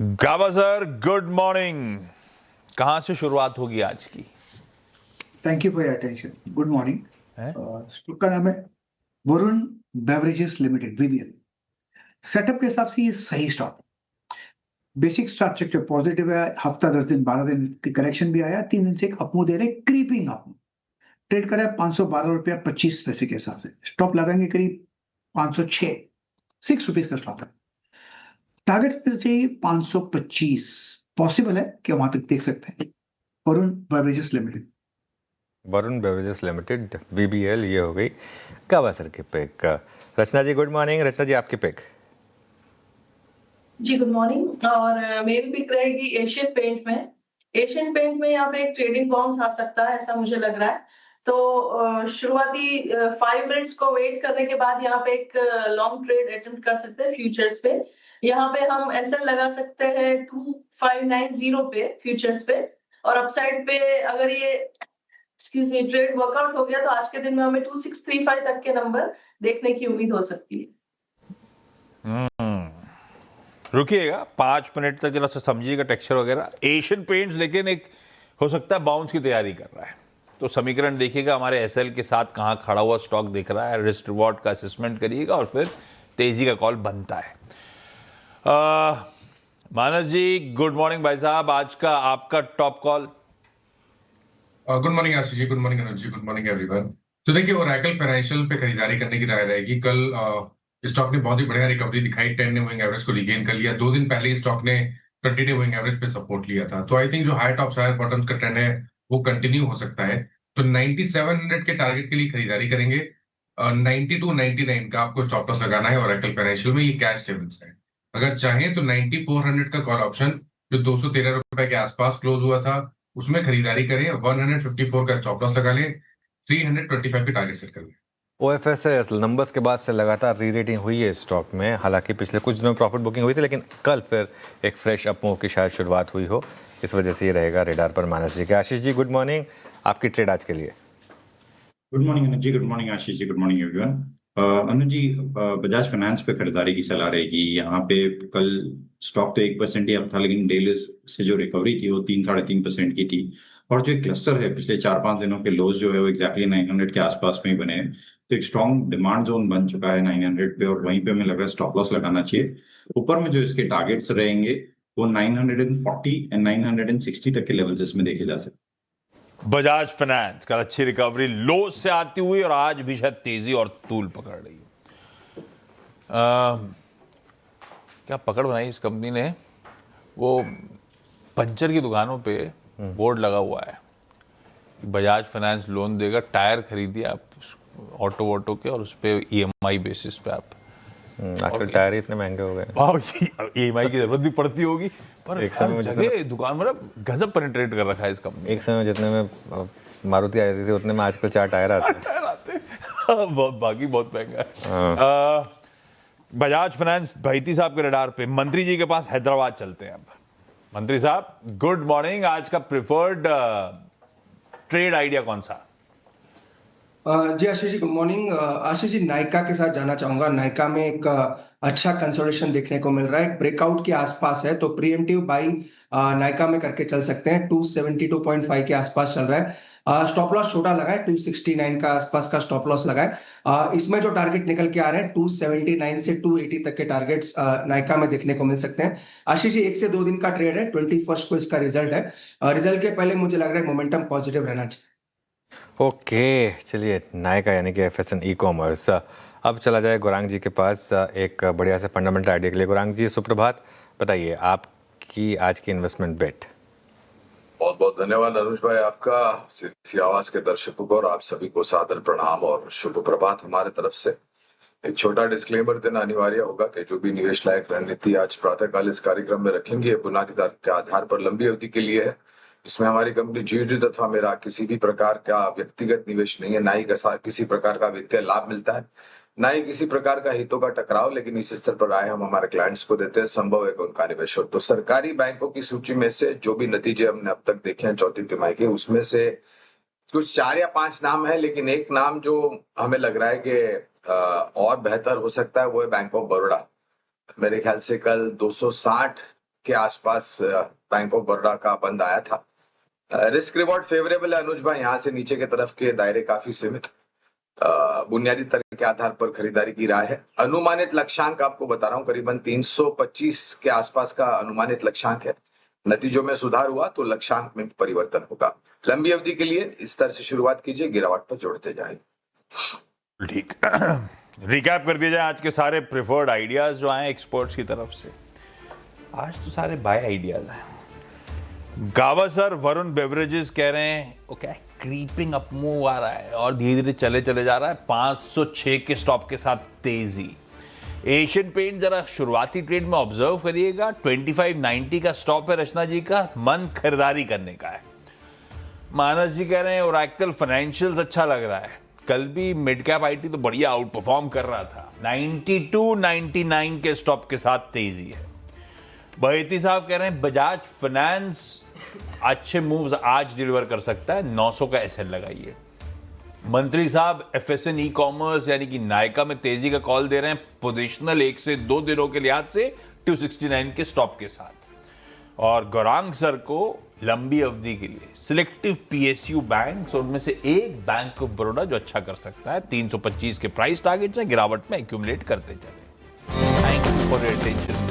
गाबा sir, good morning. कहां से शुरुआत होगी आज की? Thank you for your attention. Good morning. है? स्टॉक का नाम है Varun beverages limited, VBL. Setup के हिसाब से ये सही स्टॉक, बेसिक स्ट्रक्चर पॉजिटिव है। हफ्ता 10 दिन 12 दिन की करेक्शन भी आया, 3 दिन से एक अपमूव दे रहे, क्रीपिंग अपमूव। ट्रेड करा है 512 रुपया 25 पैसे के हिसाब से। स्टॉप लगाएंगे करीब 506, 6 रुपीज का स्टॉप है। टारगेट चाहिए 525। पॉसिबल है कि वहां तक देख सकते हैं। Varun beverages limited. Varun beverages limited, VBL, ये हो गई गाबा सर की पिक। रचना जी, गुड मॉर्निंग। रचना जी, आपकी पिक। जी गुड मॉर्निंग। और मेरी पिक रहेगी एशियन पेंट में। एशियन पेंट में यहाँ पे एक ट्रेडिंग बाउंस आ सकता है, ऐसा मुझे लग रहा है। तो शुरुआती 5 मिनट्स को वेट करने के बाद यहाँ पे एक लॉन्ग ट्रेड अटेम्प्ट कर सकते हैं फ्यूचर्स पे। यहाँ पे हम एसएल लगा सकते हैं 2590 पे फ्यूचर्स पे। और अपसाइड पे अगर ये ट्रेड वर्कआउट हो गया तो आज के दिन में हमें 2635 तक के नंबर देखने की उम्मीद हो सकती है। रुकिएगा 5 मिनट तक, जरा सा समझिएगा टेक्सचर वगैरह। एशियन पेंट्स लेकिन एक हो सकता है बाउंस की तैयारी कर रहा है, तो समीकरण देखिएगा हमारे एसएल के साथ कहाँ खड़ा हुआ स्टॉक दिख रहा है, रिस्क रिवॉर्ड का असेसमेंट करिएगा और फिर तेजी का कॉल बनता है। मानस जी, गुड मॉर्निंग भाई साहब। आज का आपका top call. Good morning Ashish ji, good morning अनुज जी, गुड मॉर्निंग एवरीवन। तो देखिए, ओरेकल फाइनेंशियल पे खरीदारी करने की राय रहेगी। कल स्टॉक ने बहुत ही बढ़िया रिकवरी दिखाई, 10 डे मूविंग एवरेज को रिगेन कर लिया। 2 दिन पहले स्टॉक ने 20 डे मूविंग एवरेज पे सपोर्ट लिया था। तो आई थिंक जो हाई टॉप्स हायर बॉटम्स का ट्रेंड है वो कंटिन्यू हो सकता है। तो 9700 के टारगेट के लिए खरीदारी करेंगे। 92 99 का आपको स्टॉप लॉस लगाना है ओरेकल फाइनेंशियल में। ये कैश लेवल्स है। अगर चाहें तो 9400 का कॉल ऑप्शन जो 213 रुपए के आसपास क्लोज हुआ था उसमें खरीदारी करें। 154 का स्टॉप लॉस लगा लें। 325 के टारगेट सेट कर लें। ओएफएसएस नंबर्स के बाद से लगातार री रेटिंग हुई है स्टॉक में। हालांकि पिछले कुछ दिनों में प्रॉफिट बुकिंग हुई थी, लेकिन कल फिर एक फ्रेश अपमूव की शायद शुरुआत हुई हो, इस वजह से ये रहेगा रेडार पर मानस जी के। Ashish ji, good morning. आपकी ट्रेड आज के लिए। गुड मॉर्निंग अनुज जी, good morning Ashish ji, good morning everyone. अनुज जी, बजाज फाइनेंस पे खरीदारी की सलाह रहेगी। यहाँ पे कल स्टॉक तो 1% ही अप था, लेकिन डेली से जो रिकवरी थी वो 3-3.5% की थी। और जो एक क्लस्टर है, पिछले 4-5 दिनों के लोज जो है वो एक्जैक्टली 900 के आसपास में ही बने हैं। तो एक स्ट्रॉन्ग डिमांड जोन बन चुका है 900 पे, और वहीं पे हमें लग रहा है स्टॉप लॉस लगाना चाहिए। ऊपर में जो इसके टारगेट्स रहेंगे वो 940 एंड 960 तक के लेवल्स इसमें देखे जा सकते हैं। बजाज फाइनेंस कल अच्छी रिकवरी लो से आती हुई और आज भी शायद तेजी और तूल पकड़ रही है। क्या पकड़ बनाई इस कंपनी ने? वो पंचर की दुकानों पे बोर्ड लगा हुआ है, बजाज फाइनेंस लोन देगा, टायर खरीदिए आप ऑटो वोटो के और उस पे ईएमआई बेसिस पे आप। आजकल टायर इतने महंगे हो गए, ईएमआई की जरूरत भी पड़ती होगी, पर एक समय में जगह दुकान मतलब गजब पेनिट्रेट कर रखा है इस कंपनी। एक समय जितने में मारुति आ जाती थी उतने में आजकल 4 टायर आते हैं। बहुत बाकी बहुत महंगा है। बजाज फाइनेंस भाईती साहब के रडार पे। मंत्री जी के पास हैदराबाद चलते हैं अब। मंत्री साहब, गुड मॉर्निंग। आज का प्रिफर्ड ट्रेड आइडिया कौन सा? जी आशीष जी, गुड मॉर्निंग। आशीष जी, नायका के साथ जाना चाहूंगा। नायका में एक अच्छा कंसोलिडेशन देखने को मिल रहा है, ब्रेकआउट के आसपास है, तो प्रीएम्प्टिव बाई नायका में करके चल सकते हैं। 272.5 के आसपास चल रहा है। स्टॉप लॉस छोटा लगा है, 269 का आसपास का स्टॉप लॉस लगा है। इसमें जो टारगेट निकल के आ रहे हैं 279 से 280 तक के टारगेट्स नायका में देखने को मिल सकते हैं। आशीष जी, 1 से 2 दिन का ट्रेड है, 21 को इसका रिजल्ट है। रिजल्ट के पहले मुझे लग रहा है मोमेंटम पॉजिटिव रहना चाहिए। ओके, चलिए, नायका यानी कि एफएसएन ई कॉमर्स। अब चला जाए गौरांग जी के पास एक बढ़िया से फंडामेंटल आइडिया के लिए। गौरांग जी, सुप्रभात। बताइए आपकी आज की इन्वेस्टमेंट बेट। बहुत बहुत धन्यवाद अनुज भाई, आपका सी आवाज के दर्शकों को और आप सभी को सादर प्रणाम और शुभ प्रभात हमारे तरफ से। एक छोटा डिस्क्लेमर देना अनिवार्य होगा कि जो भी निवेश लायक रणनीति आज प्रातःकाल इस कार्यक्रम में रखेंगे बुनियादी के आधार पर लंबी अवधि के लिए है। इसमें हमारी कंपनी जीओडी तथा मेरा किसी भी प्रकार का व्यक्तिगत निवेश नहीं है, ना ही किसी प्रकार का वित्तीय लाभ मिलता है, ना ही किसी प्रकार का हितों का टकराव। लेकिन इस स्तर पर राय हम हमारे क्लाइंट्स को देते हैं, संभव है कि उनका निवेश हो। तो सरकारी बैंकों की सूची में से जो भी नतीजे हमने अब तक देखे हैं चौथी तिमाही के, उसमें से कुछ 4 या 5 नाम है, लेकिन एक नाम जो हमें लग रहा है कि और बेहतर हो सकता है वो है बैंक ऑफ बड़ौदा। मेरे ख्याल से कल 260 के आसपास बैंक ऑफ बड़ौदा का बंद आया था। रिस्क रिवॉर्ड फेवरेबल है अनुज भाई, यहाँ से नीचे के तरफ के दायरे काफी सीमित, बुनियादी तरह के आधार पर खरीदारी की राय है। अनुमानित लक्ष्यांक आपको बता रहा हूँ, करीबन 325 के आसपास का अनुमानित लक्ष्यांक है। नतीजों में सुधार हुआ तो लक्ष्यांक में परिवर्तन होगा। लंबी अवधि के लिए इस तरह से शुरुआत कीजिए, गिरावट पर जोड़ते जाए। ठीक रिकैप कर दिया जाए आज के सारे प्रेफर्ड आइडियाज जो आए एक्सपर्ट्स की तरफ से। आज तो सारे बाय आइडियाज हैं। गावस्कर वरुण बेवरेजेस कह रहे हैं वो क्या क्रीपिंग अप मूव आ रहा है और धीरे धीरे चले जा रहा है 506 के स्टॉप के साथ तेजी। एशियन पेंट जरा शुरुआती ट्रेड में ऑब्जर्व करिएगा, 2590 का स्टॉप है रचना जी का, मन खरीदारी करने का है। मानस जी कह रहे हैं ओरेकल फाइनेंशियल्स अच्छा लग रहा है, कल भी मिड कैप आईटी तो बढ़िया आउट परफॉर्म कर रहा था, 9299 के स्टॉप के साथ तेजी है। बहेती साहब कह रहे हैं बजाज फाइनेंस अच्छे मूव्स आज डिलीवर कर सकता है, 900 का एसएल लगाइए। मंत्री साहब एफएसएन ई कॉमर्स यानी कि नायका में तेजी का कॉल दे रहे हैं, पोजिशनल 1 से 2 दिनों के लिहाज से 269 के स्टॉप के साथ। और गौरांग सर को लंबी अवधि के लिए सिलेक्टिव पीएसयू बैंक्स और उनमें से एक बैंक ऑफ बड़ौदा जो अच्छा कर सकता है, 325 के प्राइस टारगेट से गिरावट में एक्यूमुलेट करते चले। Thank you for your attention.